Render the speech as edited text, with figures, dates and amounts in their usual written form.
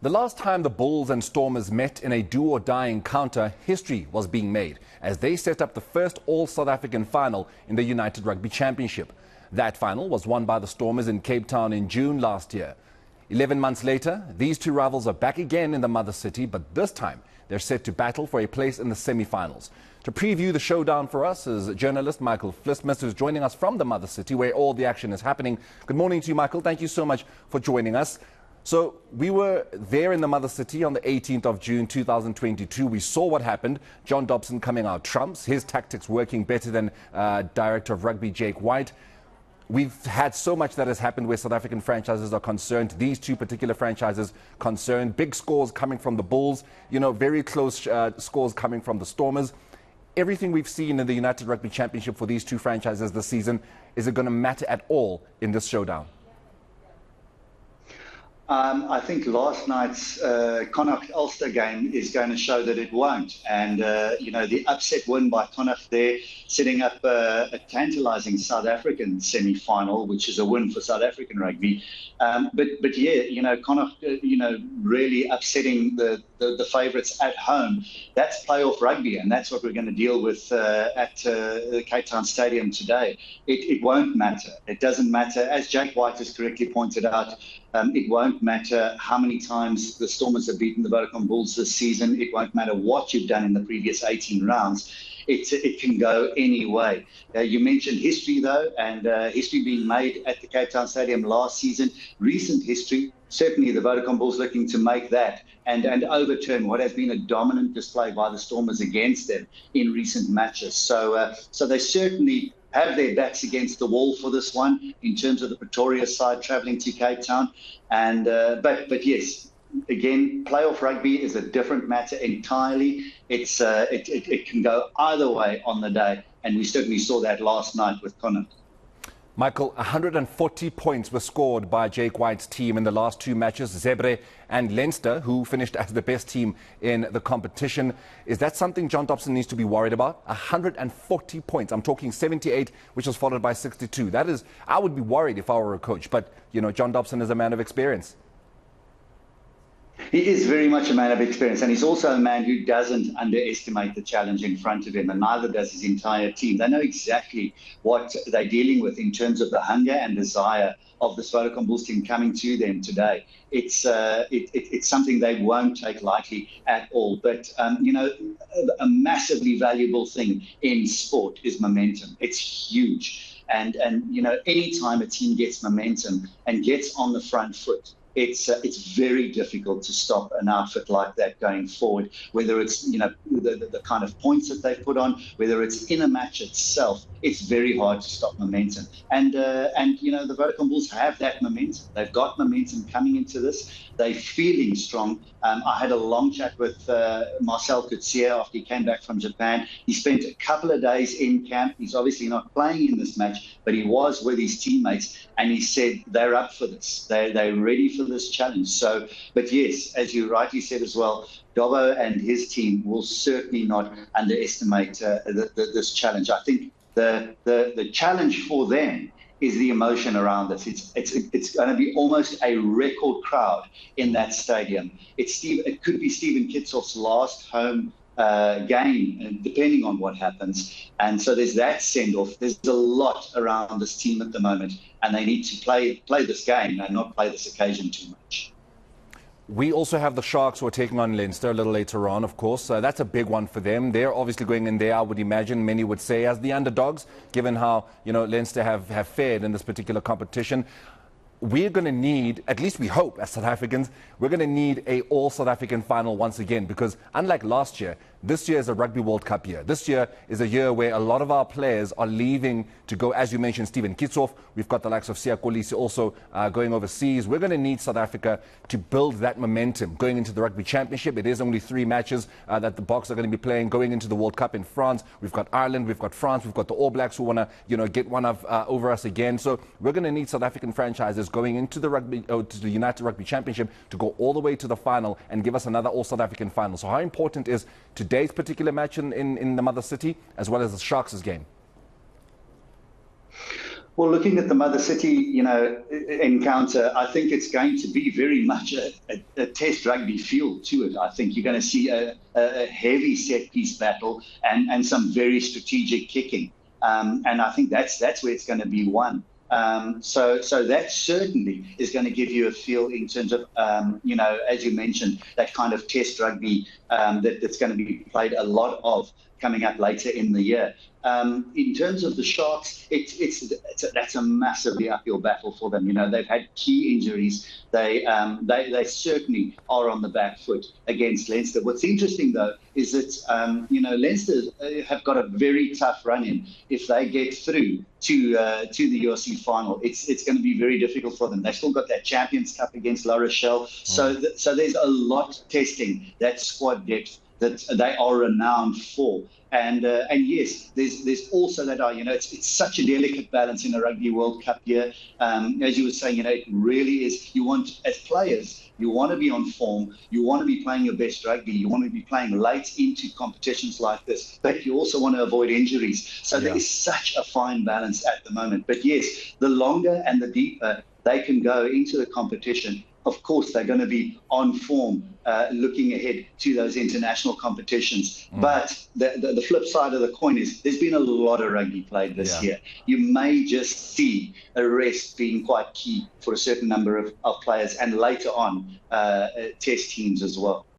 The last time the Bulls and Stormers met in a do-or-die encounter, history was being made as they set up the first all-South African final in the United Rugby Championship. That final was won by the Stormers in Cape Town in June last year. 11 months later, these two rivals are back again in the mother city, but this time they're set to battle for a place in the semi-finals. To preview the showdown for us is journalist Michael Vlismas, who's joining us from the mother city where all the action is happening. Good morning to you, Michael. Thank you so much for joining us. So we were there in the mother city on the 18th of June 2022. We saw what happened. John Dobson coming out trumps, his tactics working better than Director of Rugby Jake White. We've had so much that has happened where South African franchises are concerned. These two particular franchises concerned. Big scores coming from the Bulls, very close scores coming from the Stormers. Everything we've seen in the United Rugby Championship for these two franchises this season, is it going to matter at all in this showdown? I think last night's Connacht-Ulster game is going to show that it won't. And, the upset win by Connacht there, setting up a tantalising South African semi-final, which is a win for South African rugby. But yeah, Connacht, really upsetting the favourites at home. That's playoff rugby, and that's what we're going to deal with at the Cape Town Stadium today. It won't matter. It doesn't matter. As Jake White has correctly pointed out, it won't matter how many times the Stormers have beaten the Vodacom Bulls this season. It won't matter what you've done in the previous 18 rounds. It can go any way. You mentioned history, though, and history being made at the Cape Town Stadium last season. Recent history, certainly the Vodacom Bulls looking to make that and overturn what has been a dominant display by the Stormers against them in recent matches. So they certainly have their backs against the wall for this one in terms of the Pretoria side travelling to Cape Town. And but yes, again, playoff rugby is a different matter entirely. It can go either way on the day, and we certainly saw that last night with Connacht. Michael, 140 points were scored by Jake White's team in the last two matches, Zebre and Leinster, who finished as the best team in the competition. Is that something John Dobson needs to be worried about? 140 points. I'm talking 78, which was followed by 62. That is, I would be worried if I were a coach. But, John Dobson is a man of experience. He is very much a man of experience, and he's also a man who doesn't underestimate the challenge in front of him, and neither does his entire team. They know exactly what they're dealing with in terms of the hunger and desire of the Vodacom Bulls team coming to them today. It's something they won't take lightly at all. But, a massively valuable thing in sport is momentum. It's huge. And any time a team gets momentum and gets on the front foot, it's very difficult to stop an outfit like that going forward, whether it's, the kind of points that they've put on, whether it's in a match itself. It's very hard to stop momentum. And the Vodacom Bulls have that momentum. They've got momentum coming into this. They're feeling strong. I had a long chat with Marcel Coetzee after he came back from Japan. He spent a couple of days in camp. He's obviously not playing in this match, but he was with his teammates, and he said they're up for this. They're ready for this challenge. So, but yes, as you rightly said as well, Dobbo and his team will certainly not underestimate this challenge. I think the challenge for them is the emotion around this. It's going to be almost a record crowd in that stadium. It could be Stephen Kitsoff's last home game, depending on what happens. And so there's that send-off. There's a lot around this team at the moment, and they need to play this game and not play this occasion too much. We also have the Sharks who are taking on Leinster a little later on, of course. That's a big one for them. They're obviously going in there, I would imagine, many would say, as the underdogs, given how, Leinster have fared in this particular competition. We're going to need, at least we hope as South Africans, we're going to need a all-South African final once again, because unlike last year, this year is a Rugby World Cup year. This year is a year where a lot of our players are leaving to go, as you mentioned, Stephen Kitsoff. We've got the likes of Siya Kolisi also going overseas. We're going to need South Africa to build that momentum going into the Rugby Championship. It is only 3 matches that the Boks are going to be playing going into the World Cup in France. We've got Ireland, we've got France, we've got the All Blacks who want to, get one over us again. So we're going to need South African franchises going into to the United Rugby Championship to go all the way to the final and give us another all-South African final. So how important is today's particular match in the mother city as well as the Sharks' game? Well, looking at the Mother City, encounter, I think it's going to be very much a test rugby feel to it. I think you're going to see a heavy set piece battle and some very strategic kicking. And I think that's where it's going to be won. So that certainly is going to give you a feel in terms of, as you mentioned, that kind of test rugby that's going to be played a lot of coming up later in the year. In terms of the Sharks, that's a massively uphill battle for them. They've had key injuries. They certainly are on the back foot against Leinster. What's interesting, though, is that, Leinster have got a very tough run in. If they get through to the URC final, it's going to be very difficult for them. They've still got that Champions Cup against La Rochelle. So there's a lot testing that squad depth that they are renowned for. And yes, there's also that, it's such a delicate balance in a Rugby World Cup year. As you were saying, it really is. You want, as players, you want to be on form. You want to be playing your best rugby. You want to be playing late into competitions like this. But you also want to avoid injuries. So there is such a fine balance at the moment. But yes, the longer and the deeper they can go into the competition, of course, they're going to be on form looking ahead to those international competitions. But the flip side of the coin is there's been a lot of rugby played this year. You may just see a rest being quite key for a certain number of players, and later on test teams as well.